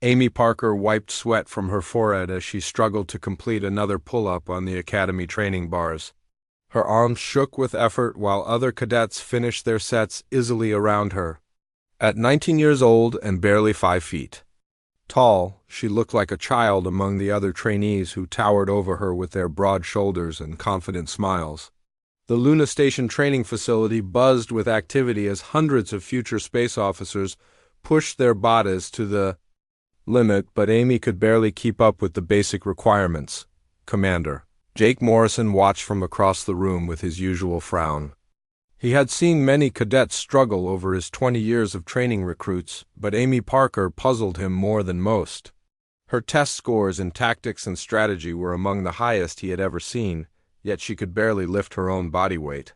Amy Parker wiped sweat from her forehead as she struggled to complete another pull-up on the academy training bars. Her arms shook with effort while other cadets finished their sets easily around her. At 19 years old and barely 5 feet tall, she looked like a child among the other trainees who towered over her with their broad shoulders and confident smiles. The Luna Station training facility buzzed with activity as hundreds of future space officers pushed their bodies to the limit, but Amy could barely keep up with the basic requirements. Commander Jake Morrison watched from across the room with his usual frown. He had seen many cadets struggle over his 20 years of training recruits, but Amy Parker puzzled him more than most. Her test scores in tactics and strategy were among the highest he had ever seen, yet she could barely lift her own body weight.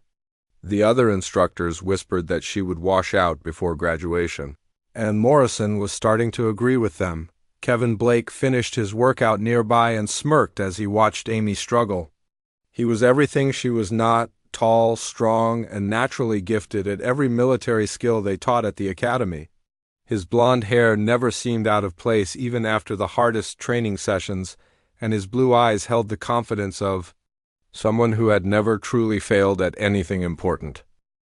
The other instructors whispered that she would wash out before graduation, and Morrison was starting to agree with them. Kevin Blake finished his workout nearby and smirked as he watched Amy struggle. He was everything she was not: tall, strong, and naturally gifted at every military skill they taught at the academy. His blonde hair never seemed out of place even after the hardest training sessions, and his blue eyes held the confidence of someone who had never truly failed at anything important.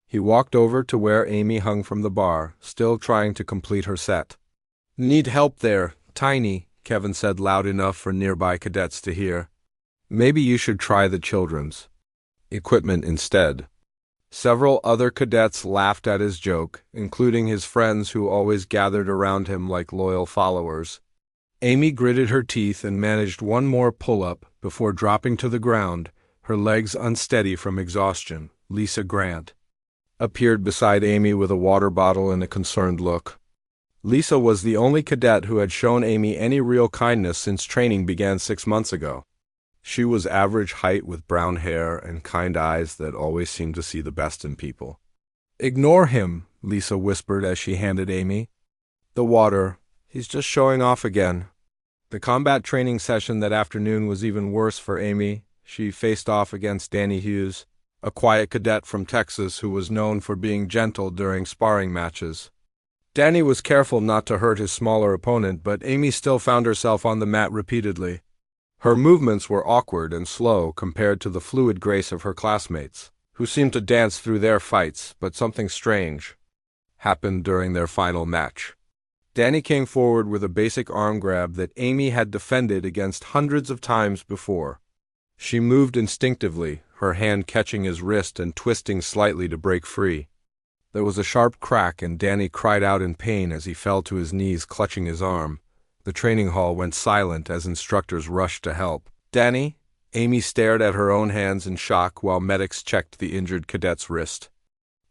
He walked over to where Amy hung from the bar, still trying to complete her set. "Need help there, Tiny," Kevin said loud enough for nearby cadets to hear. "Maybe you should try the children's equipment instead." Several other cadets laughed at his joke, including his friends who always gathered around him like loyal followers. Amy gritted her teeth and managed one more pull-up before dropping to the ground, her legs unsteady from exhaustion. Lisa Grant appeared beside Amy with a water bottle and a concerned look. Lisa was the only cadet who had shown Amy any real kindness since training began 6 months ago. She was average height with brown hair and kind eyes that always seemed to see the best in people. "Ignore him," Lisa whispered as she handed Amy the water. "He's just showing off again." The combat training session that afternoon was even worse for Amy. She faced off against Danny Hughes, a quiet cadet from Texas who was known for being gentle during sparring matches. Danny was careful not to hurt his smaller opponent, but Amy still found herself on the mat repeatedly. Her movements were awkward and slow compared to the fluid grace of her classmates, who seemed to dance through their fights, but something strange happened during their final match. Danny came forward with a basic arm grab that Amy had defended against hundreds of times before. She moved instinctively, her hand catching his wrist and twisting slightly to break free. There was a sharp crack and Danny cried out in pain as he fell to his knees, clutching his arm. The training hall went silent as instructors rushed to help. "Danny?" Amy stared at her own hands in shock while medics checked the injured cadet's wrist.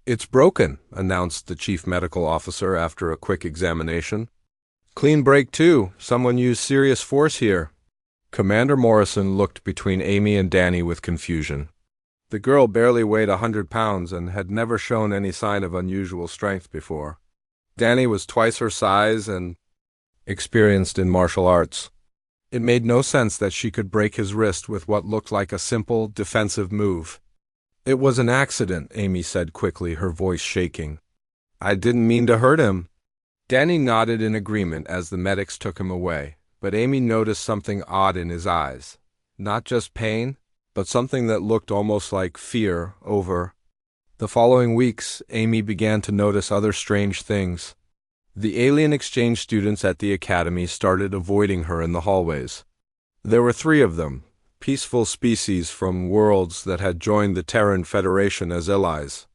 "It's broken," announced the chief medical officer after a quick examination. "Clean break too. Someone used serious force here." Commander Morrison looked between Amy and Danny with confusion. The girl barely weighed 100 pounds and had never shown any sign of unusual strength before. Danny was twice her size and experienced in martial arts. It made no sense that she could break his wrist with what looked like a simple, defensive move. "It was an accident," Amy said quickly, her voice shaking. "I didn't mean to hurt him." Danny nodded in agreement as the medics took him away, but Amy noticed something odd in his eyes. Not just pain, but something that looked almost like fear over. The following weeks, Amy began to notice other strange things. The alien exchange students at the academy started avoiding her in the hallways. There were 3 of them, peaceful species from worlds that had joined the Terran Federation as allies.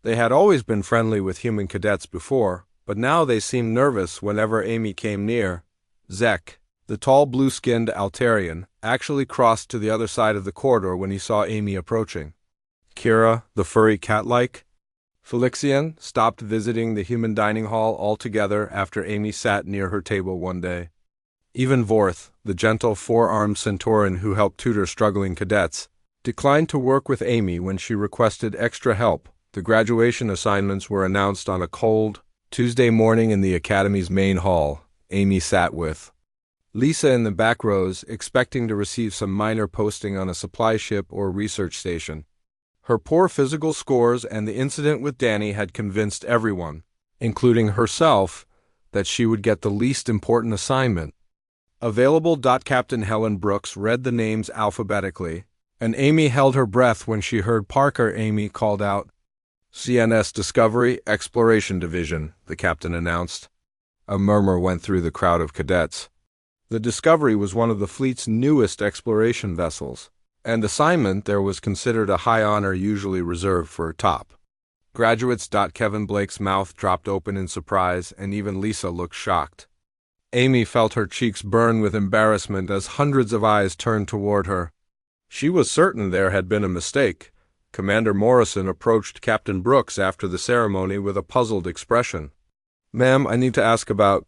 They had always been friendly with human cadets before, but now they seemed nervous whenever Amy came near. Zek, the tall blue-skinned Altarian, actually crossed to the other side of the corridor when he saw Amy approaching. Kira, the furry cat-like Felixian, stopped visiting the human dining hall altogether after Amy sat near her table one day. Even Vorth, the gentle 4-armed Centauran who helped tutor struggling cadets, declined to work with Amy when she requested extra help. The graduation assignments were announced on a cold Tuesday morning in the academy's main hall. Amy sat with Lisa in the back rows, expecting to receive some minor posting on a supply ship or research station. Her poor physical scores and the incident with Danny had convinced everyone, including herself, that she would get the least important assignment. Available. Captain Helen Brooks read the names alphabetically, and Amy held her breath when she heard Parker. Amy called out. CNS Discovery Exploration Division, the captain announced. A murmur went through the crowd of cadets. The Discovery was one of the fleet's newest exploration vessels, and assignment there was considered a high honor usually reserved for top graduates. Kevin Blake's mouth dropped open in surprise, and even Lisa looked shocked. Amy felt her cheeks burn with embarrassment as hundreds of eyes turned toward her. She was certain there had been a mistake. Commander Morrison approached Captain Brooks after the ceremony with a puzzled expression. "Ma'am, I need to ask about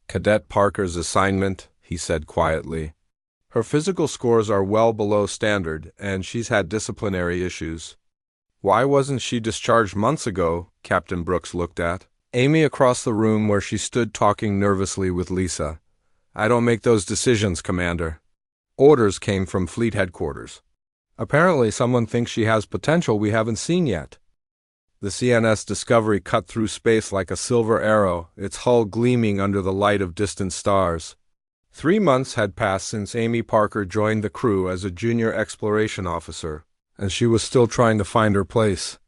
Cadet Parker's assignment," he said quietly. "Her physical scores are well below standard, and she's had disciplinary issues." "Why wasn't she discharged months ago?" Captain Brooks looked at Amy across the room where she stood talking nervously with Lisa. "I don't make those decisions, Commander. Orders came from Fleet Headquarters. Apparently someone thinks she has potential we haven't seen yet." The CNS Discovery cut through space like a silver arrow, its hull gleaming under the light of distant stars. 3 months had passed since Amy Parker joined the crew as a junior exploration officer, and she was still trying to find her place.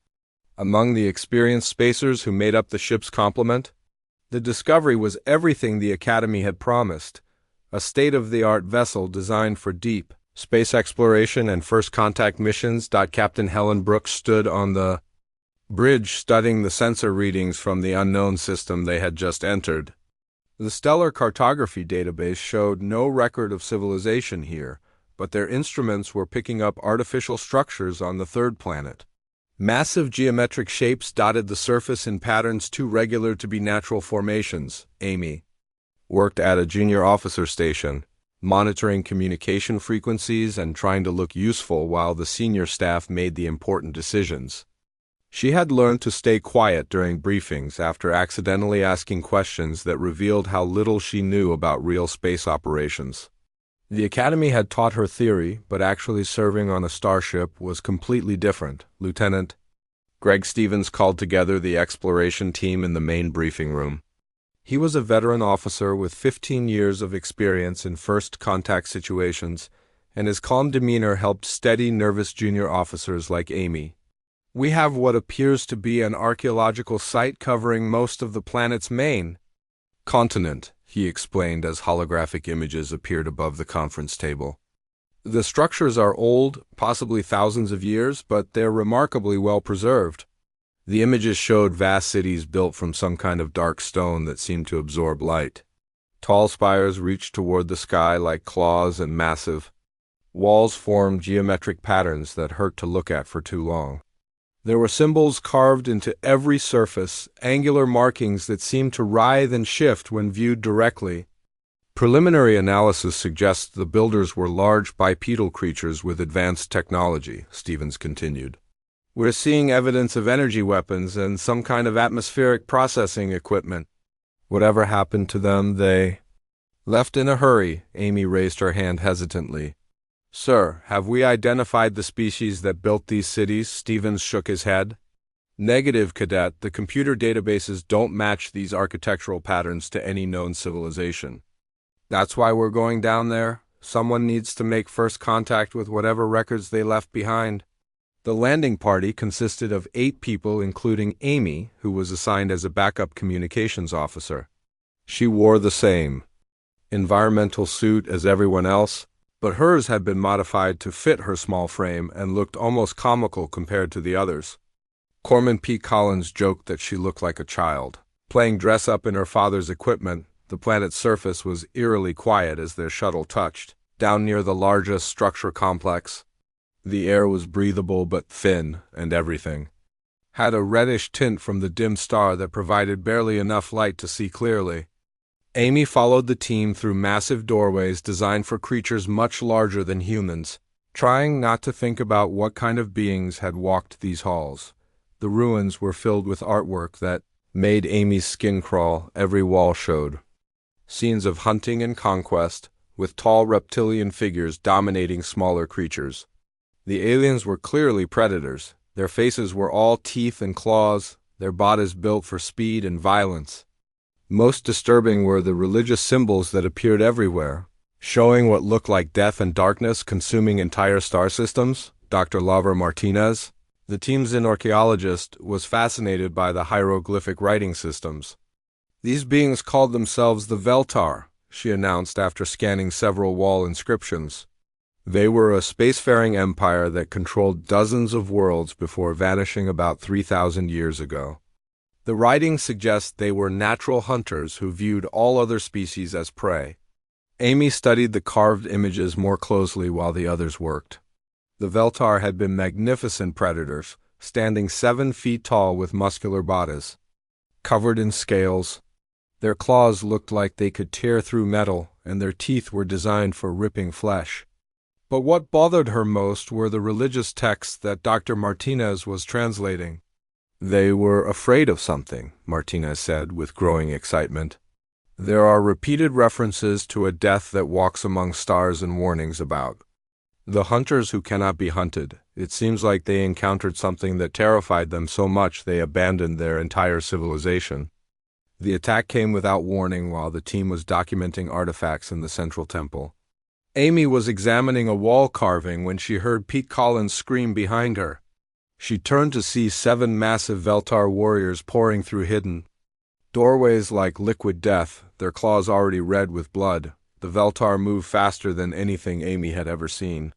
Among the experienced spacers who made up the ship's complement, the Discovery was everything the Academy had promised, a state-of-the-art vessel designed for deep space exploration and first contact missions. Captain Helen Brooks stood on the bridge studying the sensor readings from the unknown system they had just entered. The stellar cartography database showed no record of civilization here, but their instruments were picking up artificial structures on the third planet. Massive geometric shapes dotted the surface in patterns too regular to be natural formations. Amy worked at a junior officer station, monitoring communication frequencies and trying to look useful while the senior staff made the important decisions. She had learned to stay quiet during briefings after accidentally asking questions that revealed how little she knew about real space operations. The Academy had taught her theory, but actually serving on a starship was completely different. Lieutenant Greg Stevens called together the exploration team in the main briefing room. He was a veteran officer with 15 years of experience in first contact situations, and his calm demeanor helped steady nervous junior officers like Amy. "We have what appears to be an archaeological site covering most of the planet's main continent," he explained as holographic images appeared above the conference table. "The structures are old, possibly thousands of years, but they're remarkably well preserved." The images showed vast cities built from some kind of dark stone that seemed to absorb light. Tall spires reached toward the sky like claws, and massive walls formed geometric patterns that hurt to look at for too long. There were symbols carved into every surface, angular markings that seemed to writhe and shift when viewed directly. "Preliminary analysis suggests the builders were large bipedal creatures with advanced technology," Stevens continued. "We're seeing evidence of energy weapons and some kind of atmospheric processing equipment. Whatever happened to them, they left in a hurry." Amy raised her hand hesitantly. "Sir, have we identified the species that built these cities?" Stevens shook his head. "Negative, Cadet. The computer databases don't match these architectural patterns to any known civilization. That's why we're going down there. Someone needs to make first contact with whatever records they left behind." The landing party consisted of 8 people, including Amy, who was assigned as a backup communications officer. She wore the same environmental suit as everyone else, but hers had been modified to fit her small frame and looked almost comical compared to the others. Corman P. Collins joked that she looked like a child, playing dress-up in her father's equipment. The planet's surface was eerily quiet as their shuttle touched down near the largest structure complex. The air was breathable but thin, and everything had a reddish tint from the dim star that provided barely enough light to see clearly. Amy followed the team through massive doorways designed for creatures much larger than humans, trying not to think about what kind of beings had walked these halls. The ruins were filled with artwork that made Amy's skin crawl. Every wall showed scenes of hunting and conquest, with tall reptilian figures dominating smaller creatures. The aliens were clearly predators. Their faces were all teeth and claws, their bodies built for speed and violence. Most disturbing were the religious symbols that appeared everywhere, showing what looked like death and darkness consuming entire star systems. Dr. Laura Martinez, the team's archaeologist, was fascinated by the hieroglyphic writing systems. These beings called themselves the Veltar, she announced after scanning several wall inscriptions. They were a spacefaring empire that controlled dozens of worlds before vanishing about 3,000 years ago. The writing suggests they were natural hunters who viewed all other species as prey. Amy studied the carved images more closely while the others worked. The Veltar had been magnificent predators, standing 7 feet tall with muscular bodies, covered in scales. Their claws looked like they could tear through metal, and their teeth were designed for ripping flesh. But what bothered her most were the religious texts that Dr. Martinez was translating. They were afraid of something, Martinez said with growing excitement. There are repeated references to a death that walks among stars and warnings about the hunters who cannot be hunted. It seems like they encountered something that terrified them so much they abandoned their entire civilization. The attack came without warning while the team was documenting artifacts in the central temple. Amy was examining a wall carving when she heard Pete Collins scream behind her. She turned to see 7 massive Veltar warriors pouring through hidden doorways like liquid death, their claws already red with blood. The Veltar moved faster than anything Amy had ever seen.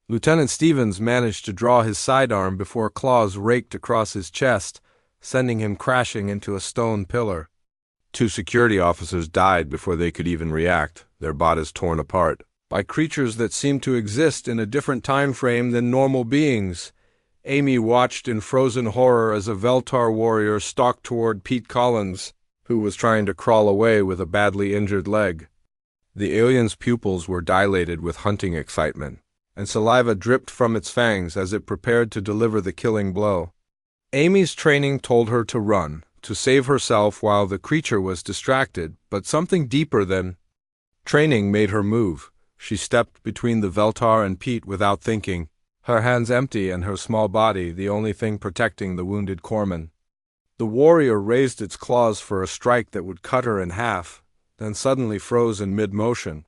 Lieutenant Stevens managed to draw his sidearm before claws raked across his chest, sending him crashing into a stone pillar. 2 security officers died before they could even react, their bodies torn apart by creatures that seemed to exist in a different time frame than normal beings. Amy watched in frozen horror as a Veltar warrior stalked toward Pete Collins, who was trying to crawl away with a badly injured leg. The alien's pupils were dilated with hunting excitement, and saliva dripped from its fangs as it prepared to deliver the killing blow. Amy's training told her to run, to save herself while the creature was distracted, but something deeper than training made her move. She stepped between the Veltar and Pete without thinking, her hands empty and her small body the only thing protecting the wounded corpsman. The warrior raised its claws for a strike that would cut her in half, then suddenly froze in mid-motion.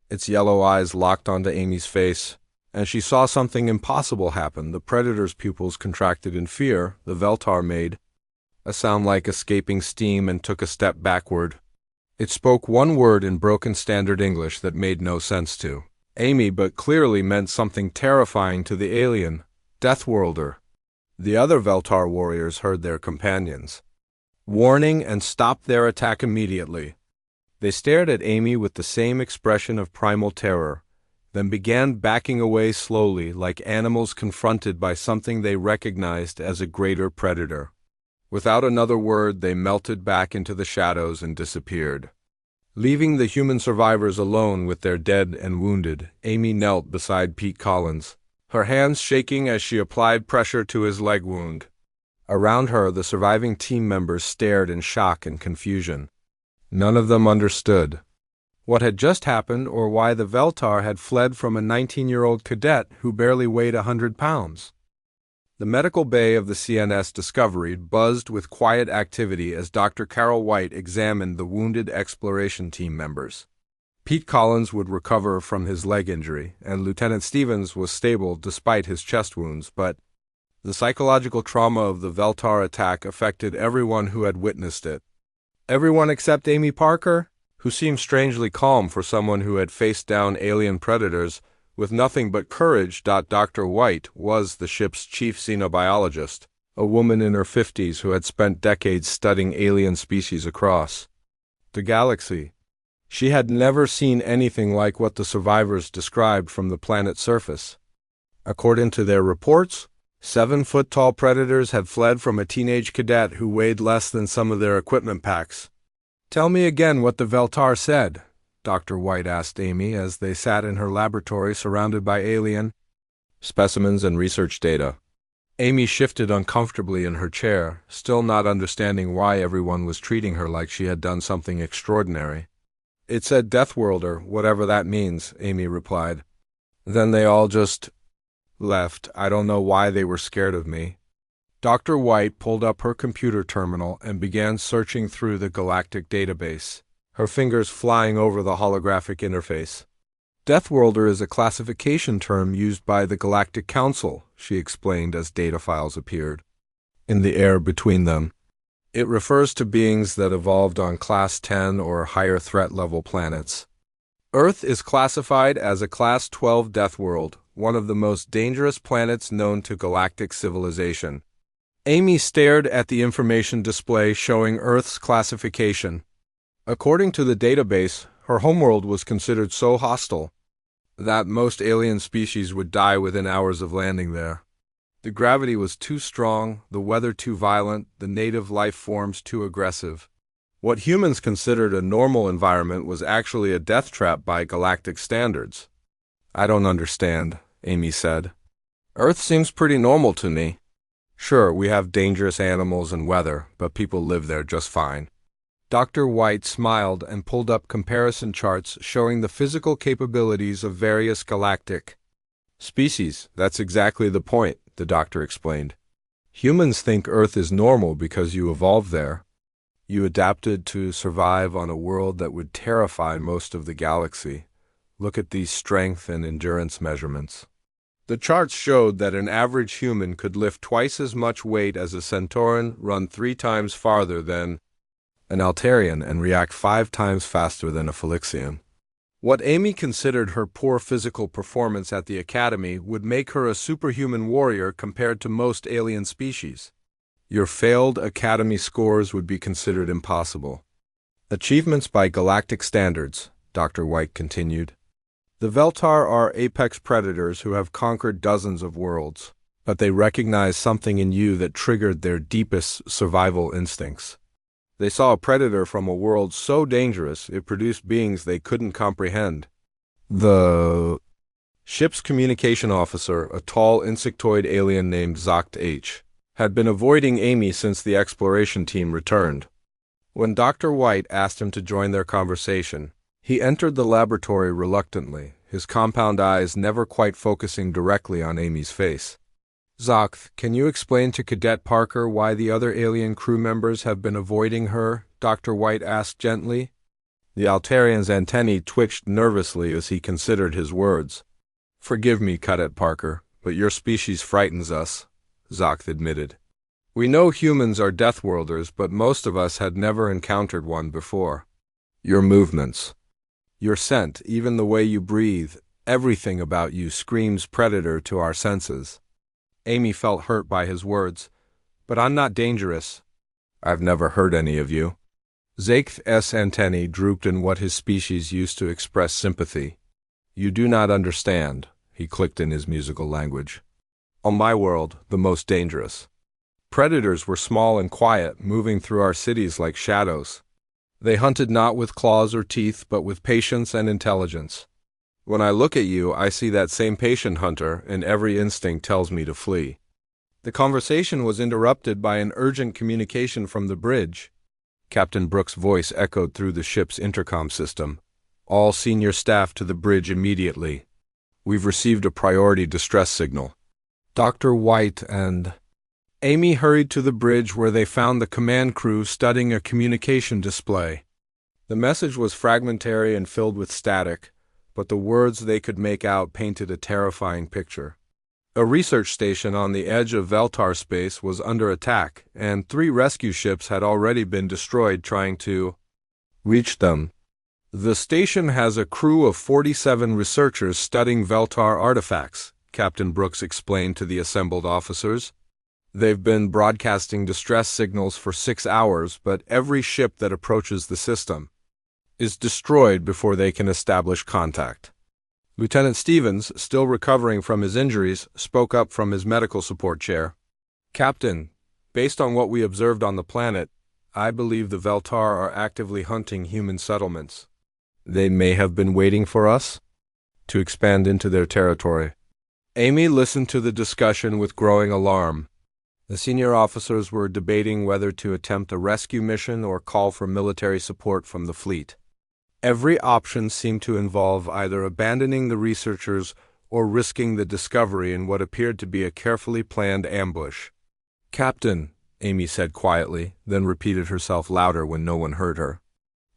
Its yellow eyes locked onto Amy's face, and she saw something impossible happen. The predator's pupils contracted in fear. The Veltar made a sound like escaping steam and took a step backward. It spoke one word in broken standard English that made no sense to Amy but clearly meant something terrifying to the alien, Deathworlder. The other Veltar warriors heard their companions' warning and stopped their attack immediately. They stared at Amy with the same expression of primal terror, then began backing away slowly like animals confronted by something they recognized as a greater predator. Without another word, they melted back into the shadows and disappeared. Leaving the human survivors alone with their dead and wounded, Amy knelt beside Pete Collins, her hands shaking as she applied pressure to his leg wound. Around her, the surviving team members stared in shock and confusion. None of them understood what had just happened or why the Veltar had fled from a 19-year-old cadet who barely weighed 100 pounds. The medical bay of the CNS Discovery buzzed with quiet activity as Dr. Carol White examined the wounded exploration team members. Pete Collins would recover from his leg injury, and Lieutenant Stevens was stable despite his chest wounds, but the psychological trauma of the Veltar attack affected everyone who had witnessed it. Everyone except Amy Parker, who seemed strangely calm for someone who had faced down alien predators with nothing but courage. Dr. White was the ship's chief xenobiologist, a woman in her 50s who had spent decades studying alien species across the galaxy. She had never seen anything like what the survivors described from the planet's surface. According to their reports, 7-foot-tall predators had fled from a teenage cadet who weighed less than some of their equipment packs. "Tell me again what the Veltar said," Dr. White asked Amy as they sat in her laboratory surrounded by alien specimens and research data. Amy shifted uncomfortably in her chair, still not understanding why everyone was treating her like she had done something extraordinary. "It said Deathworlder, whatever that means," Amy replied. "Then they all just left. I don't know why they were scared of me." Dr. White pulled up her computer terminal and began searching through the galactic database, her fingers flying over the holographic interface. Deathworlder is a classification term used by the Galactic Council, she explained as data files appeared in the air between them. It refers to beings that evolved on Class 10 or higher threat level planets. Earth is classified as a Class 12 death world, one of the most dangerous planets known to galactic civilization. Amy stared at the information display showing Earth's classification. According to the database, her homeworld was considered so hostile that most alien species would die within hours of landing there. The gravity was too strong, the weather too violent, the native life forms too aggressive. What humans considered a normal environment was actually a death trap by galactic standards. I don't understand, Amy said. Earth seems pretty normal to me. Sure, we have dangerous animals and weather, but people live there just fine. Dr. White smiled and pulled up comparison charts showing the physical capabilities of various galactic species. That's exactly the point, the doctor explained. Humans think Earth is normal because you evolved there. You adapted to survive on a world that would terrify most of the galaxy. Look at these strength and endurance measurements. The charts showed that an average human could lift twice as much weight as a Centauran, run 3 times farther than an Altarian, and react 5 times faster than a Felixian. What Amy considered her poor physical performance at the Academy would make her a superhuman warrior compared to most alien species. Your failed Academy scores would be considered impossible. Achievements by galactic standards, Dr. White continued. The Veltar are apex predators who have conquered dozens of worlds, but they recognize something in you that triggered their deepest survival instincts. They saw a predator from a world so dangerous it produced beings they couldn't comprehend. The ship's communication officer, a tall insectoid alien named Zoct H, had been avoiding Amy since the exploration team returned. When Dr. White asked him to join their conversation, he entered the laboratory reluctantly, his compound eyes never quite focusing directly on Amy's face. Zoct, can you explain to Cadet Parker why the other alien crew members have been avoiding her? Dr. White asked gently. The Altarian's antennae twitched nervously as he considered his words. Forgive me, Cadet Parker, but your species frightens us, Zoct admitted. We know humans are Deathworlders, but most of us had never encountered one before. Your movements, your scent, even the way you breathe, everything about you screams predator to our senses. Amy felt hurt by his words. But I'm not dangerous. I've never hurt any of you. Zach's antennae drooped in what his species used to express sympathy. You do not understand, he clicked in his musical language. On my world, the most dangerous. Predators were small and quiet, moving through our cities like shadows. They hunted not with claws or teeth, but with patience and intelligence. When I look at you, I see that same patient hunter, and every instinct tells me to flee. The conversation was interrupted by an urgent communication from the bridge. Captain Brooks' voice echoed through the ship's intercom system. All senior staff to the bridge immediately. We've received a priority distress signal. Dr. White and Amy hurried to the bridge where they found the command crew studying a communication display. The message was fragmentary and filled with static, but the words they could make out painted a terrifying picture. A research station on the edge of Veltar space was under attack, and 3 rescue ships had already been destroyed trying to reach them. The station has a crew of 47 researchers studying Veltar artifacts, Captain Brooks explained to the assembled officers. They've been broadcasting distress signals for 6 hours, but every ship that approaches the system is destroyed before they can establish contact. Lieutenant Stevens, still recovering from his injuries, spoke up from his medical support chair. Captain, based on what we observed on the planet, I believe the Veltar are actively hunting human settlements. They may have been waiting for us to expand into their territory. Amy listened to the discussion with growing alarm. The senior officers were debating whether to attempt a rescue mission or call for military support from the fleet. Every option seemed to involve either abandoning the researchers or risking the discovery in what appeared to be a carefully planned ambush. "Captain," Amy said quietly, then repeated herself louder when no one heard her.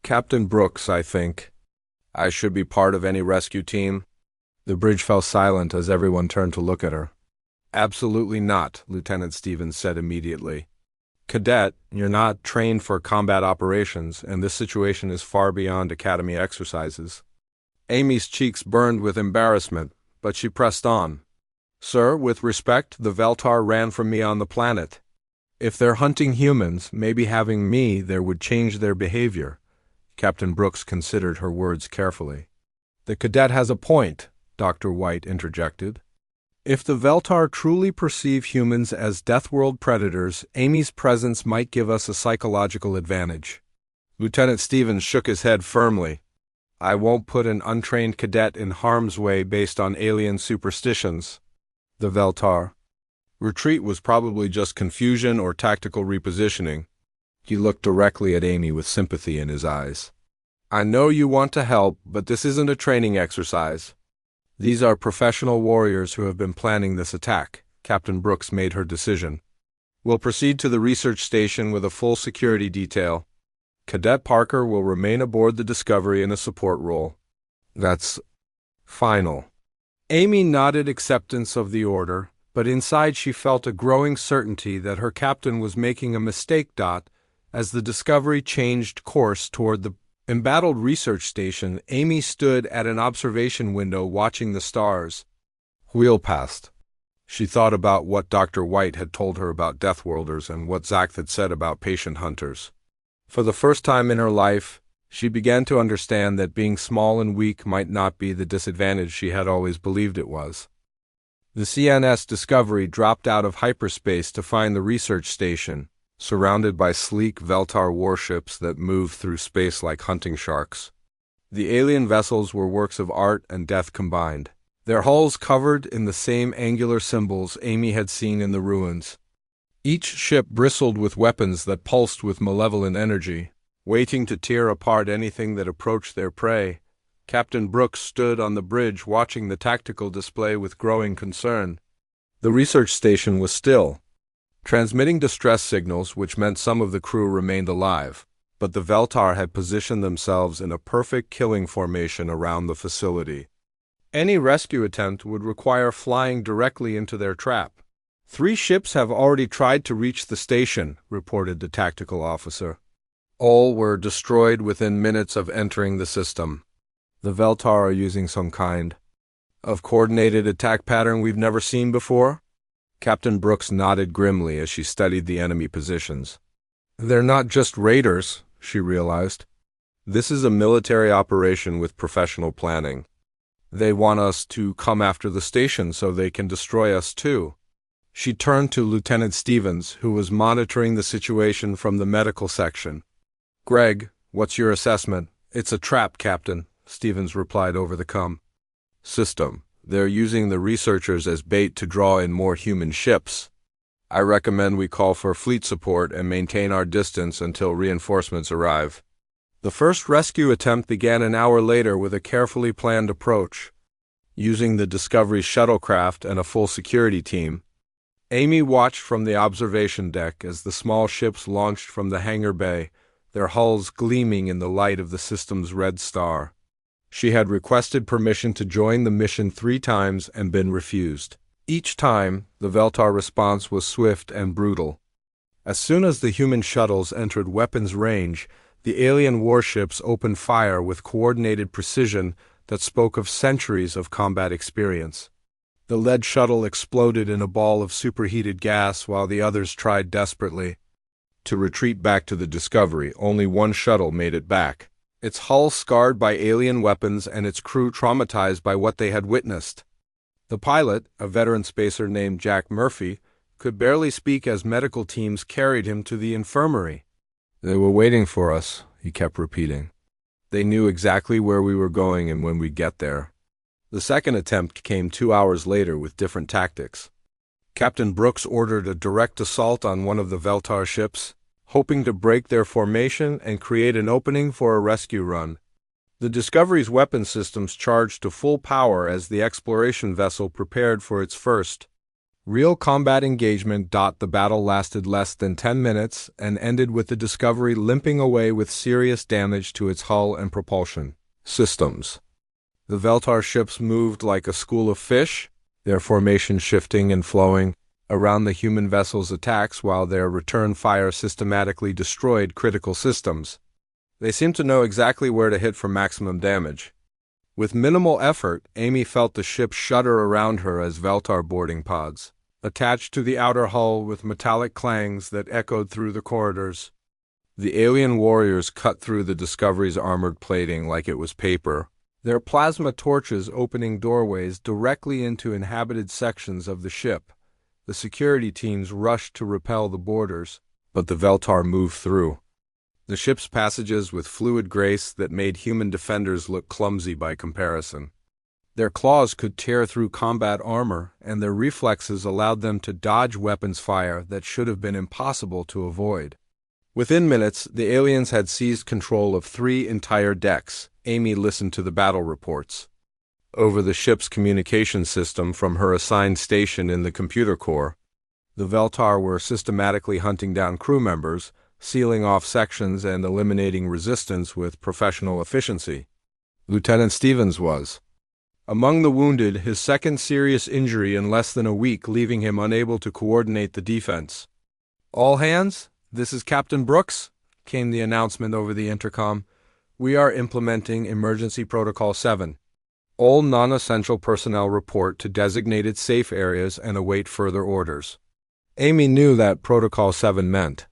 "Captain Brooks, I think. I should be part of any rescue team?" The bridge fell silent as everyone turned to look at her. "Absolutely not," Lieutenant Stevens said immediately. "Cadet, you're not trained for combat operations, and this situation is far beyond academy exercises." Amy's cheeks burned with embarrassment, but she pressed on. "Sir, with respect, the Veltar ran from me on the planet. If they're hunting humans, maybe having me there would change their behavior." Captain Brooks considered her words carefully. "The cadet has a point," Dr. White interjected. "If the Veltar truly perceive humans as Deathworld predators, Amy's presence might give us a psychological advantage." Lieutenant Stevens shook his head firmly. "I won't put an untrained cadet in harm's way based on alien superstitions." The Veltar. Retreat was probably just confusion or tactical repositioning. He looked directly at Amy with sympathy in his eyes. "I know you want to help, but this isn't a training exercise. These are professional warriors who have been planning this attack." Captain Brooks made her decision. "We'll proceed to the research station with a full security detail. Cadet Parker will remain aboard the Discovery in a support role." "That's final." Amy nodded acceptance of the order, but inside she felt a growing certainty that her captain was making a mistake. As the Discovery changed course toward the embattled research station, Amy stood at an observation window watching the stars. Wheel passed. She thought about what Dr. White had told her about Deathworlders and what Zach had said about patient hunters. For the first time in her life, she began to understand that being small and weak might not be the disadvantage she had always believed it was. The CNS Discovery dropped out of hyperspace to find the research station, surrounded by sleek Veltar warships that moved through space like hunting sharks. The alien vessels were works of art and death combined, their hulls covered in the same angular symbols Amy had seen in the ruins. Each ship bristled with weapons that pulsed with malevolent energy, waiting to tear apart anything that approached their prey. Captain Brooks stood on the bridge watching the tactical display with growing concern. The research station was still, transmitting distress signals, which meant some of the crew remained alive, but the Veltar had positioned themselves in a perfect killing formation around the facility. Any rescue attempt would require flying directly into their trap. "3 ships have already tried to reach the station," reported the tactical officer. "All were destroyed within minutes of entering the system. The Veltar are using some kind of coordinated attack pattern we've never seen before?" Captain Brooks nodded grimly as she studied the enemy positions. "They're not just raiders," she realized. "This is a military operation with professional planning. They want us to come after the station so they can destroy us too." She turned to Lieutenant Stevens, who was monitoring the situation from the medical section. "Greg, what's your assessment?" "It's a trap, Captain," Stevens replied over the com system. "They're using the researchers as bait to draw in more human ships. I recommend we call for fleet support and maintain our distance until reinforcements arrive." The first rescue attempt began an hour later with a carefully planned approach. Using the Discovery shuttlecraft and a full security team, Amy watched from the observation deck as the small ships launched from the hangar bay, their hulls gleaming in the light of the system's red star. She had requested permission to join the mission 3 times and been refused. Each time, the Veltar response was swift and brutal. As soon as the human shuttles entered weapons range, the alien warships opened fire with coordinated precision that spoke of centuries of combat experience. The lead shuttle exploded in a ball of superheated gas while the others tried desperately to retreat back to the Discovery. Only one shuttle made it back, its hull scarred by alien weapons and its crew traumatized by what they had witnessed. The pilot, a veteran spacer named Jack Murphy, could barely speak as medical teams carried him to the infirmary. "They were waiting for us," he kept repeating. "They knew exactly where we were going and when we'd get there." The second attempt came 2 hours later with different tactics. Captain Brooks ordered a direct assault on one of the Veltar ships, hoping to break their formation and create an opening for a rescue run. The Discovery's weapon systems charged to full power as the exploration vessel prepared for its first Real combat engagement. The battle lasted less than 10 minutes and ended with the Discovery limping away with serious damage to its hull and propulsion systems. The Veltar ships moved like a school of fish, their formation shifting and flowing around the human vessel's attacks while their return fire systematically destroyed critical systems. They seemed to know exactly where to hit for maximum damage. With minimal effort, Amy felt the ship shudder around her as Veltar boarding pods attached to the outer hull with metallic clangs that echoed through the corridors. The alien warriors cut through the Discovery's armored plating like it was paper, their plasma torches opening doorways directly into inhabited sections of the ship. The security teams rushed to repel the boarders, but the Veltar moved through the ship's passages with fluid grace that made human defenders look clumsy by comparison. Their claws could tear through combat armor, and their reflexes allowed them to dodge weapons fire that should have been impossible to avoid. Within minutes, the aliens had seized control of 3 entire decks. Amy listened to the battle reports over the ship's communication system from her assigned station in the computer core. The Veltar were systematically hunting down crew members, sealing off sections and eliminating resistance with professional efficiency. Lieutenant Stevens was among the wounded, his second serious injury in less than a week leaving him unable to coordinate the defense. "All hands, this is Captain Brooks," came the announcement over the intercom. "We are implementing Emergency Protocol 7. All non-essential personnel report to designated safe areas and await further orders." Amy knew that Protocol 7 meant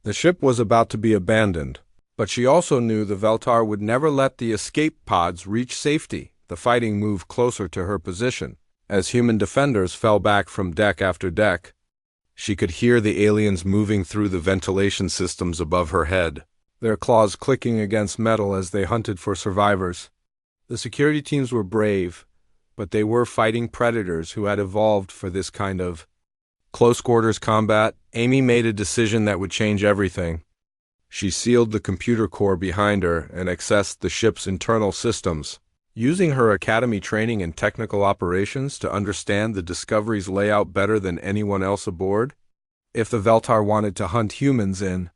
the ship was about to be abandoned, but she also knew the Veltar would never let the escape pods reach safety. The fighting moved closer to her position, as human defenders fell back from deck after deck. She could hear the aliens moving through the ventilation systems above her head, their claws clicking against metal as they hunted for survivors. The security teams were brave, but they were fighting predators who had evolved for this kind of close-quarters combat. Amy made a decision that would change everything. She sealed the computer core behind her and accessed the ship's internal systems, using her academy training in technical operations to understand the Discovery's layout better than anyone else aboard. If the Veltar wanted to hunt humans in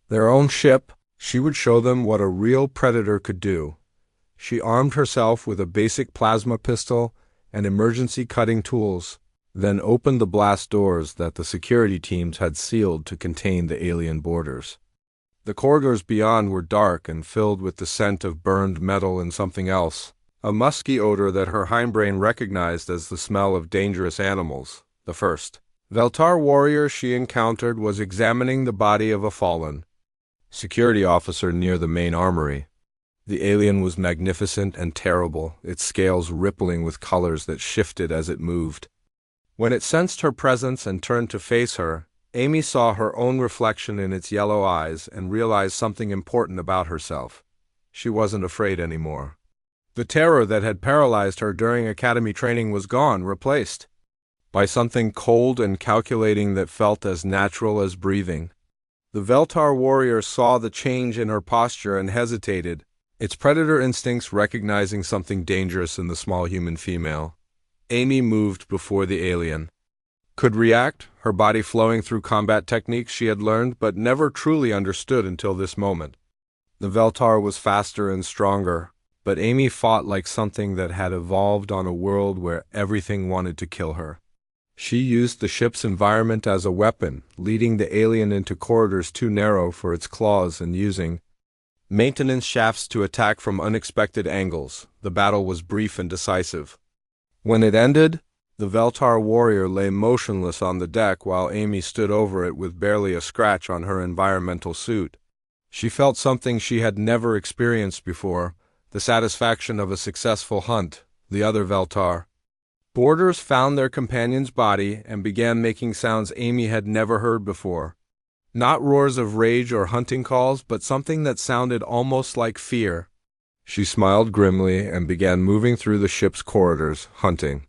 their own ship, she would show them what a real predator could do. She armed herself with a basic plasma pistol and emergency cutting tools, then opened the blast doors that the security teams had sealed to contain the alien boarders. The corridors beyond were dark and filled with the scent of burned metal and something else, a musky odor that her hindbrain recognized as the smell of dangerous animals. The first Veltar warrior she encountered was examining the body of a fallen security officer near the main armory. The alien was magnificent and terrible, its scales rippling with colors that shifted as it moved. When it sensed her presence and turned to face her, Amy saw her own reflection in its yellow eyes and realized something important about herself. She wasn't afraid anymore. The terror that had paralyzed her during academy training was gone, replaced by something cold and calculating that felt as natural as breathing. The Veltar warrior saw the change in her posture and hesitated, its predator instincts recognizing something dangerous in the small human female. Amy moved before the alien could react, her body flowing through combat techniques she had learned but never truly understood until this moment. The Veltar was faster and stronger, but Amy fought like something that had evolved on a world where everything wanted to kill her. She used the ship's environment as a weapon, leading the alien into corridors too narrow for its claws and using maintenance shafts to attack from unexpected angles. The battle was brief and decisive. When it ended, the Veltar warrior lay motionless on the deck while Amy stood over it with barely a scratch on her environmental suit. She felt something she had never experienced before, the satisfaction of a successful hunt. The other Veltar boarders found their companion's body and began making sounds Amy had never heard before. Not roars of rage or hunting calls, but something that sounded almost like fear. She smiled grimly and began moving through the ship's corridors, hunting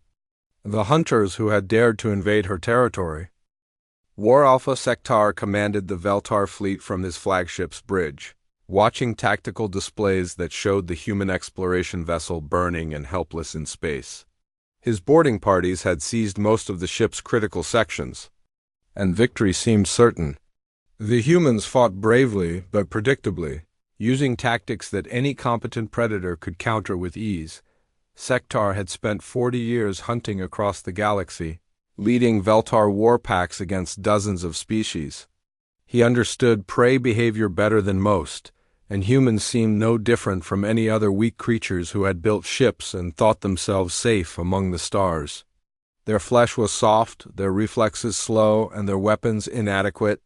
the hunters who had dared to invade her territory. War Alpha Sector commanded the Veltar fleet from his flagship's bridge, watching tactical displays that showed the human exploration vessel burning and helpless in space. His boarding parties had seized most of the ship's critical sections, and victory seemed certain. The humans fought bravely but predictably, using tactics that any competent predator could counter with ease. Sektar had spent 40 years hunting across the galaxy, leading Veltar war packs against dozens of species. He understood prey behavior better than most, and humans seemed no different from any other weak creatures who had built ships and thought themselves safe among the stars. Their flesh was soft, their reflexes slow, and their weapons inadequate.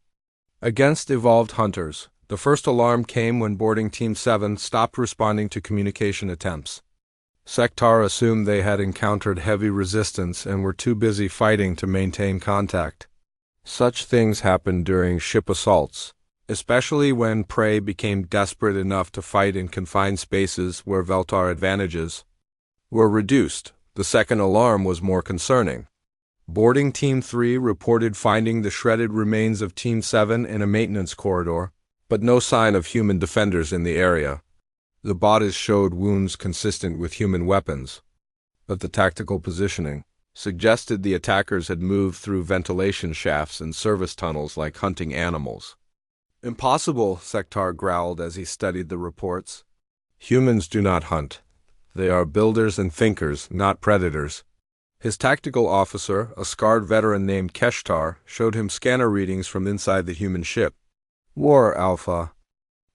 Against evolved hunters, the first alarm came when boarding Team 7 stopped responding to communication attempts. Sektar assumed they had encountered heavy resistance and were too busy fighting to maintain contact. Such things happened during ship assaults, especially when prey became desperate enough to fight in confined spaces where Veltar advantages were reduced. The second alarm was more concerning. Boarding Team 3 reported finding the shredded remains of Team 7 in a maintenance corridor, but no sign of human defenders in the area. The bodies showed wounds consistent with human weapons, but the tactical positioning suggested the attackers had moved through ventilation shafts and service tunnels like hunting animals. "Impossible," Sektar growled as he studied the reports. "Humans do not hunt. They are builders and thinkers, not predators." His tactical officer, a scarred veteran named Keshtar, showed him scanner readings from inside the human ship. "War, Alpha.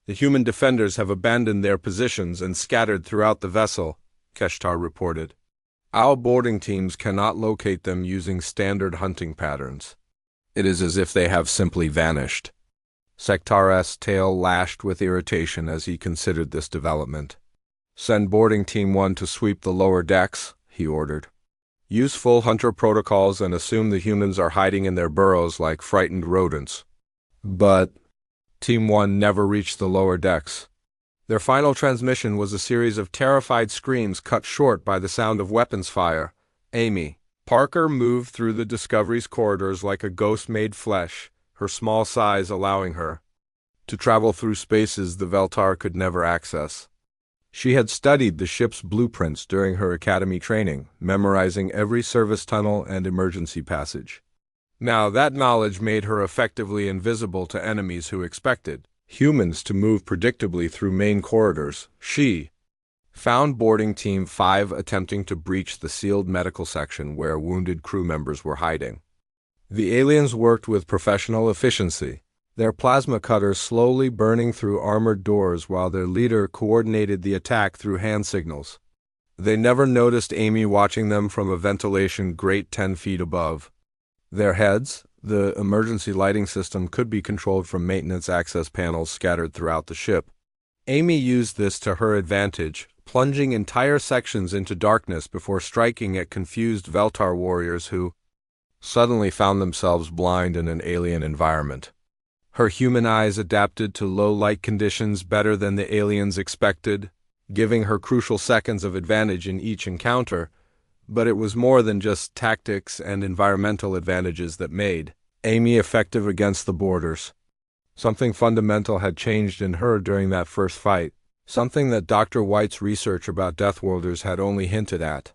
The human defenders have abandoned their positions and scattered throughout the vessel," Keshtar reported. "Our boarding teams cannot locate them using standard hunting patterns. It is as if they have simply vanished." Sektar's tail lashed with irritation as he considered this development. "Send boarding Team 1 to sweep the lower decks," he ordered. "Use full hunter protocols and assume the humans are hiding in their burrows like frightened rodents." But Team 1 never reached the lower decks. Their final transmission was a series of terrified screams cut short by the sound of weapons fire. Amy Parker moved through the Discovery's corridors like a ghost made flesh, her small size allowing her to travel through spaces the Veltar could never access. She had studied the ship's blueprints during her academy training, memorizing every service tunnel and emergency passage. Now that knowledge made her effectively invisible to enemies who expected humans to move predictably through main corridors. She found boarding Team 5 attempting to breach the sealed medical section where wounded crew members were hiding. The aliens worked with professional efficiency, their plasma cutters slowly burning through armored doors while their leader coordinated the attack through hand signals. They never noticed Amy watching them from a ventilation grate 10 feet above their heads. The emergency lighting system could be controlled from maintenance access panels scattered throughout the ship. Amy used this to her advantage, plunging entire sections into darkness before striking at confused Veltar warriors who suddenly found themselves blind in an alien environment. Her human eyes adapted to low light conditions better than the aliens expected, giving her crucial seconds of advantage in each encounter, but it was more than just tactics and environmental advantages that made Amy effective against the boarders. Something fundamental had changed in her during that first fight, something that Dr. White's research about Deathworlders had only hinted at.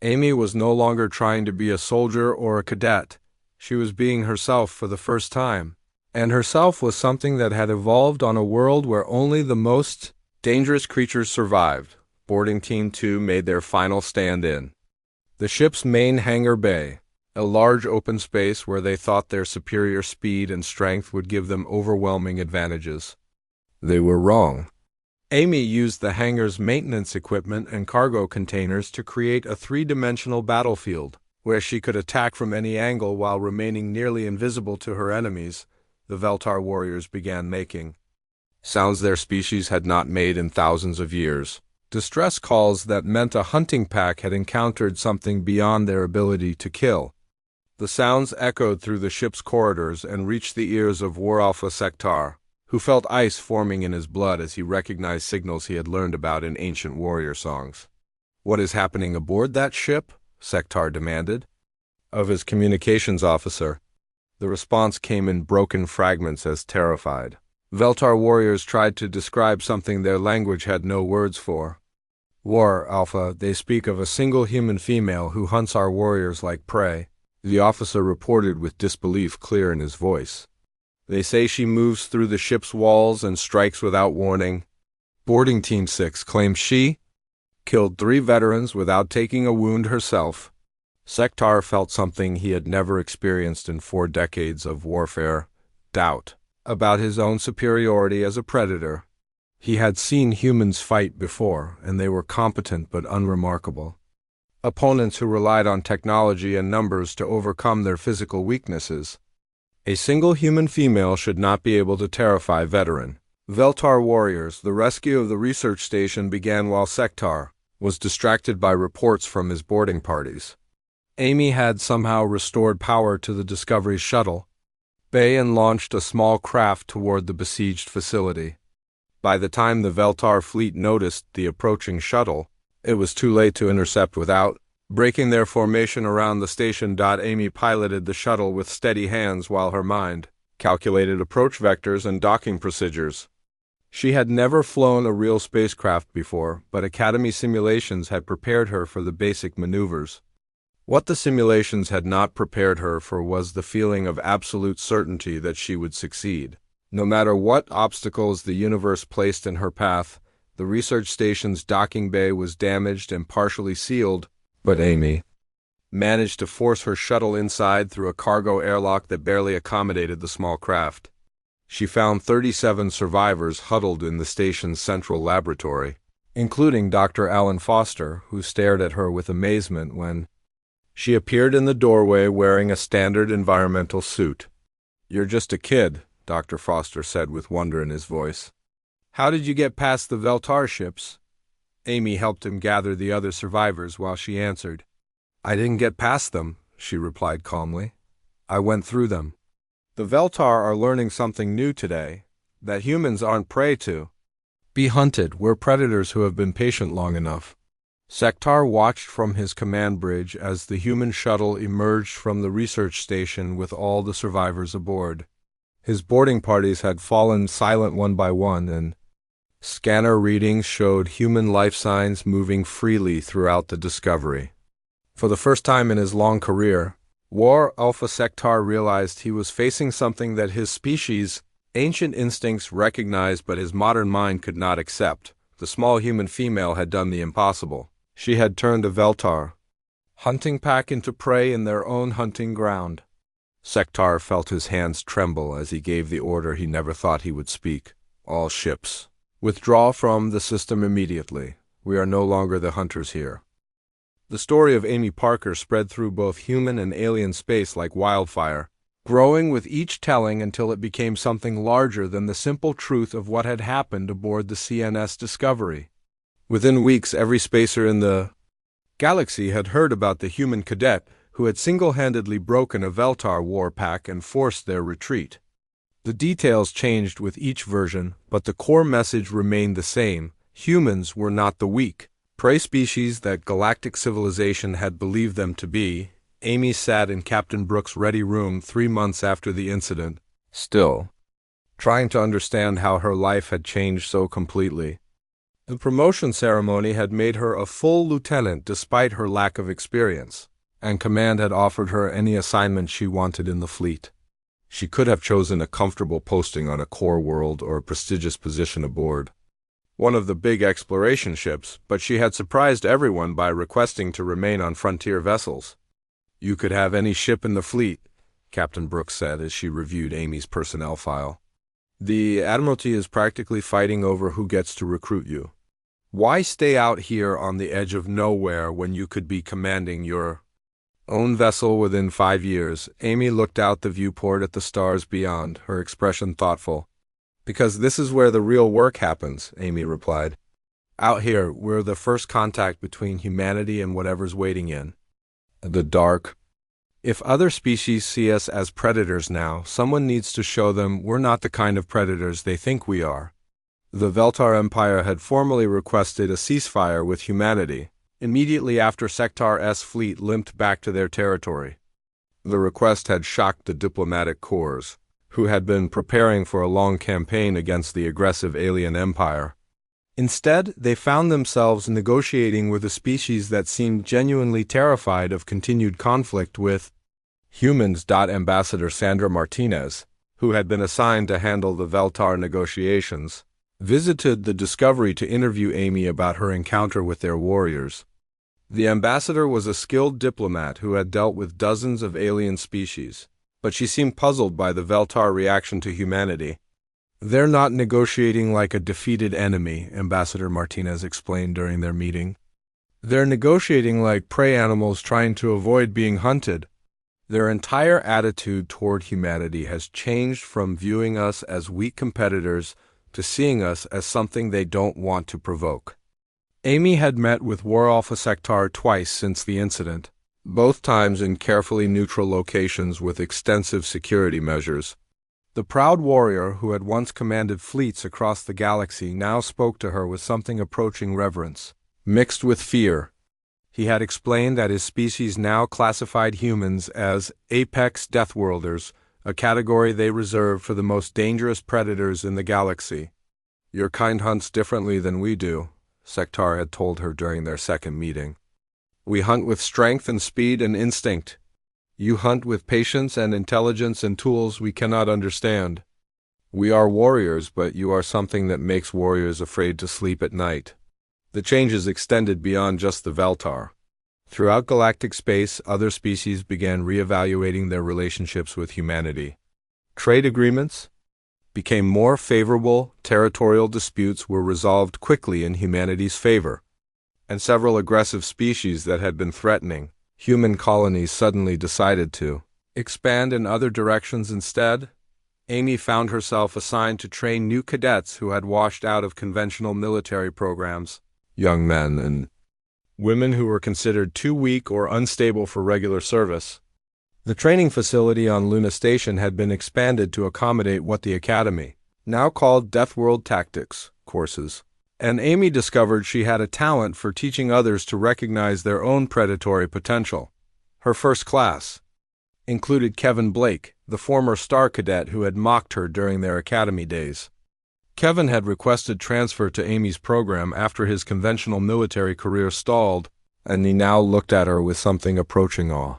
Amy was no longer trying to be a soldier or a cadet. She was being herself for the first time. And herself was something that had evolved on a world where only the most dangerous creatures survived. Boarding Team 2 made their final stand in the ship's main hangar bay, a large open space where they thought their superior speed and strength would give them overwhelming advantages. They were wrong. Amy used the hangar's maintenance equipment and cargo containers to create a three-dimensional battlefield, where she could attack from any angle while remaining nearly invisible to her enemies. The Veltar warriors began making sounds their species had not made in thousands of years. Distress calls that meant a hunting pack had encountered something beyond their ability to kill. The sounds echoed through the ship's corridors and reached the ears of War Alpha Sektar, who felt ice forming in his blood as he recognized signals he had learned about in ancient warrior songs. "What is happening aboard that ship?" Sektar demanded of his communications officer. The response came in broken fragments as terrified Veltar warriors tried to describe something their language had no words for. War, Alpha, they speak of a single human female who hunts our warriors like prey, the officer reported with disbelief clear in his voice. They say she moves through the ship's walls and strikes without warning. Boarding Team 6 claims she killed 3 veterans without taking a wound herself. Sektar felt something he had never experienced in 4 decades of warfare: doubt about his own superiority as a predator. He had seen humans fight before, and they were competent but unremarkable. Opponents who relied on technology and numbers to overcome their physical weaknesses. A single human female should not be able to terrify veteran Veltar warriors. The rescue of the research station began while Sektar was distracted by reports from his boarding parties. Amy had somehow restored power to the Discovery shuttle bay and launched a small craft toward the besieged facility. By the time the Veltar fleet noticed the approaching shuttle, it was too late to intercept without breaking their formation around the station. Amy piloted the shuttle with steady hands while her mind calculated approach vectors and docking procedures. She had never flown a real spacecraft before, but Academy simulations had prepared her for the basic maneuvers. What the simulations had not prepared her for was the feeling of absolute certainty that she would succeed. No matter what obstacles the universe placed in her path, the research station's docking bay was damaged and partially sealed, but Amy managed to force her shuttle inside through a cargo airlock that barely accommodated the small craft. She found 37 survivors huddled in the station's central laboratory, including Dr. Alan Foster, who stared at her with amazement when she appeared in the doorway wearing a standard environmental suit. "You're just a kid," Dr. Foster said with wonder in his voice. "How did you get past the Veltar ships?" Amy helped him gather the other survivors while she answered. "I didn't get past them," she replied calmly. "I went through them. The Veltar are learning something new today, that humans aren't prey to be hunted. We're predators who have been patient long enough." Sektar watched from his command bridge as the human shuttle emerged from the research station with all the survivors aboard. His boarding parties had fallen silent one by one, and scanner readings showed human life signs moving freely throughout the Discovery. For the first time in his long career, War Alpha Sektar realized he was facing something that his species' ancient instincts recognized but his modern mind could not accept. The small human female had done the impossible. She had turned a Veltar hunting pack into prey in their own hunting ground. Sektar felt his hands tremble as he gave the order he never thought he would speak. "All ships, withdraw from the system immediately. We are no longer the hunters here." The story of Amy Parker spread through both human and alien space like wildfire, growing with each telling until it became something larger than the simple truth of what had happened aboard the CNS Discovery. Within weeks, every spacer in the galaxy had heard about the human cadet who had single-handedly broken a Veltar war pack and forced their retreat. The details changed with each version, but the core message remained the same: humans were not the weak prey species that galactic civilization had believed them to be. Amy sat in Captain Brooks' ready room 3 months after the incident, still trying to understand how her life had changed so completely. The promotion ceremony had made her a full lieutenant despite her lack of experience, and command had offered her any assignment she wanted in the fleet. She could have chosen a comfortable posting on a core world or a prestigious position aboard one of the big exploration ships, but she had surprised everyone by requesting to remain on frontier vessels. "You could have any ship in the fleet," Captain Brooks said as she reviewed Amy's personnel file. "The Admiralty is practically fighting over who gets to recruit you. Why stay out here on the edge of nowhere when you could be commanding your own vessel within 5 years?" Amy looked out the viewport at the stars beyond, her expression thoughtful. "Because this is where the real work happens," Amy replied. "Out here, we're the first contact between humanity and whatever's waiting in the dark. If other species see us as predators now, someone needs to show them we're not the kind of predators they think we are." The Veltar Empire had formally requested a ceasefire with humanity immediately after Sektar's fleet limped back to their territory. The request had shocked the diplomatic corps, who had been preparing for a long campaign against the aggressive alien empire. Instead, they found themselves negotiating with a species that seemed genuinely terrified of continued conflict with humans. Ambassador Sandra Martinez, who had been assigned to handle the Veltar negotiations, visited the Discovery to interview Amy about her encounter with their warriors. The ambassador was a skilled diplomat who had dealt with dozens of alien species, but she seemed puzzled by the Veltar reaction to humanity. "They're not negotiating like a defeated enemy," Ambassador Martinez explained during their meeting. "They're negotiating like prey animals trying to avoid being hunted. Their entire attitude toward humanity has changed from viewing us as weak competitors to seeing us as something they don't want to provoke." Amy had met with War Alpha Sector twice since the incident, both times in carefully neutral locations with extensive security measures. The proud warrior who had once commanded fleets across the galaxy now spoke to her with something approaching reverence, mixed with fear. He had explained that his species now classified humans as apex deathworlders, a category they reserved for the most dangerous predators in the galaxy. "Your kind hunts differently than we do," Sector had told her during their second meeting. "We hunt with strength and speed and instinct. You hunt with patience and intelligence and tools we cannot understand. We are warriors, but you are something that makes warriors afraid to sleep at night." The changes extended beyond just the Veltar. Throughout galactic space, other species began reevaluating their relationships with humanity. Trade agreements became more favorable, territorial disputes were resolved quickly in humanity's favor, and several aggressive species that had been threatening human colonies suddenly decided to expand in other directions instead. Amy found herself assigned to train new cadets who had washed out of conventional military programs, young men and women who were considered too weak or unstable for regular service. The training facility on Luna Station had been expanded to accommodate what the Academy, now called Deathworld Tactics, courses, and Amy discovered she had a talent for teaching others to recognize their own predatory potential. Her first class included Kevin Blake, the former Star Cadet who had mocked her during their Academy days. Kevin had requested transfer to Amy's program after his conventional military career stalled, and he now looked at her with something approaching awe.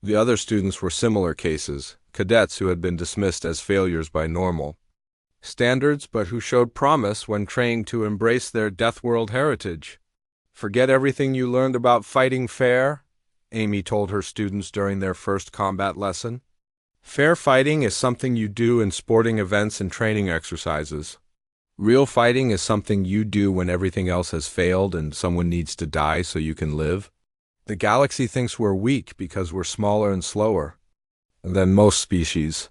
The other students were similar cases, cadets who had been dismissed as failures by normal standards but who showed promise when trained to embrace their Deathworld heritage. "Forget everything you learned about fighting fair," Amy told her students during their first combat lesson. "Fair fighting is something you do in sporting events and training exercises. Real fighting is something you do when everything else has failed and someone needs to die so you can live. The galaxy thinks we're weak because we're smaller and slower than most species.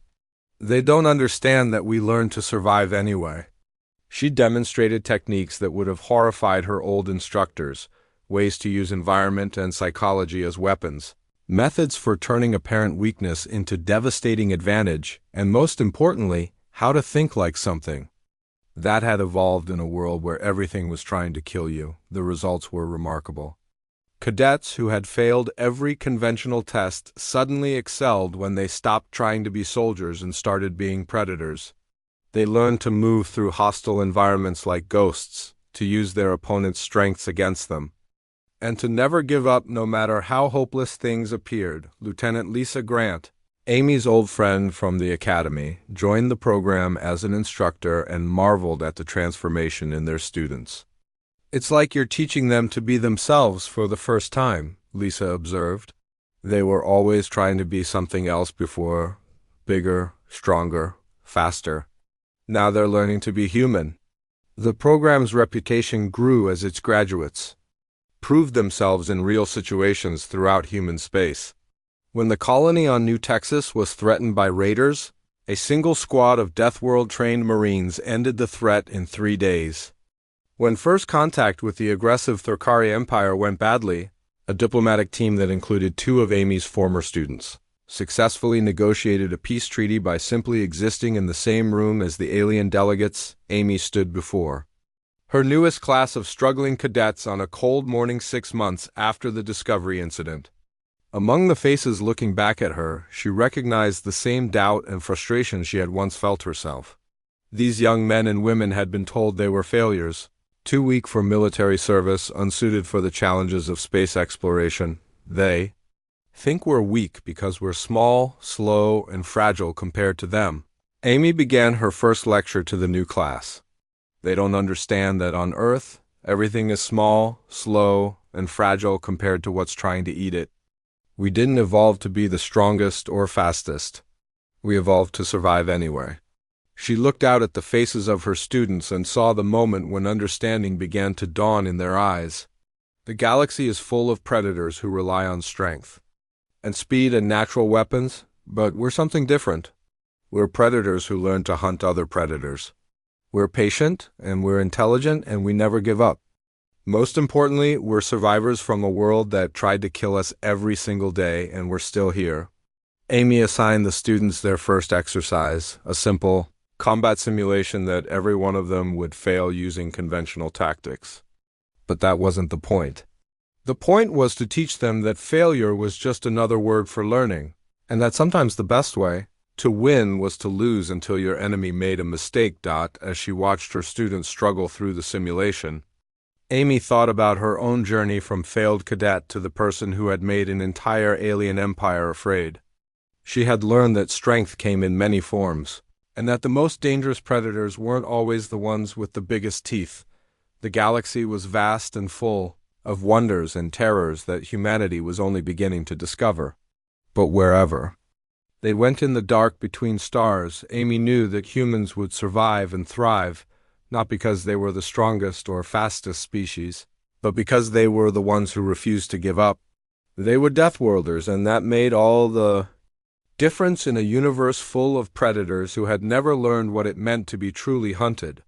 They don't understand that we learn to survive anyway." She demonstrated techniques that would have horrified her old instructors, ways to use environment and psychology as weapons, methods for turning apparent weakness into devastating advantage, and most importantly, how to think like something that had evolved in a world where everything was trying to kill you. The results were remarkable. Cadets who had failed every conventional test suddenly excelled when they stopped trying to be soldiers and started being predators. They learned to move through hostile environments like ghosts, to use their opponent's strengths against them, and to never give up no matter how hopeless things appeared. Lieutenant Lisa Grant, Amy's old friend from the Academy, joined the program as an instructor and marveled at the transformation in their students. "It's like you're teaching them to be themselves for the first time," Lisa observed. "They were always trying to be something else before, bigger, stronger, faster. Now they're learning to be human." The program's reputation grew as its graduates proved themselves in real situations throughout human space. When the colony on New Texas was threatened by raiders, a single squad of Deathworld-trained Marines ended the threat in 3 days. When first contact with the aggressive Thorkari Empire went badly, a diplomatic team that included 2 of Amy's former students successfully negotiated a peace treaty by simply existing in the same room as the alien delegates Amy stood before. Her newest class of struggling cadets on a cold morning 6 months after the Discovery incident. Among the faces looking back at her, she recognized the same doubt and frustration she had once felt herself. These young men and women had been told they were failures, Too weak for military service, unsuited for the challenges of space exploration. They think we're weak because we're small, slow, and fragile compared to them. Amy began her first lecture to the new class. They don't understand that on Earth, everything is small, slow, and fragile compared to what's trying to eat it. We didn't evolve to be the strongest or fastest. We evolved to survive anyway. She looked out at the faces of her students and saw the moment when understanding began to dawn in their eyes. The galaxy is full of predators who rely on strength and speed and natural weapons, but we're something different. We're predators who learn to hunt other predators. We're patient, and we're intelligent, and we never give up. Most importantly, we're survivors from a world that tried to kill us every single day, and we're still here. Amy assigned the students their first exercise, a simple combat simulation that every one of them would fail using conventional tactics. But that wasn't the point. The point was to teach them that failure was just another word for learning, and that sometimes the best way to win was to lose until your enemy made a mistake. As she watched her students struggle through the simulation, Amy thought about her own journey from failed cadet to the person who had made an entire alien empire afraid. She had learned that strength came in many forms, and that the most dangerous predators weren't always the ones with the biggest teeth. The galaxy was vast and full of wonders and terrors that humanity was only beginning to discover. But wherever they went in the dark between stars, Amy knew that humans would survive and thrive, not because they were the strongest or fastest species, but because they were the ones who refused to give up. They were Deathworlders, and that made all the difference in a universe full of predators who had never learned what it meant to be truly hunted.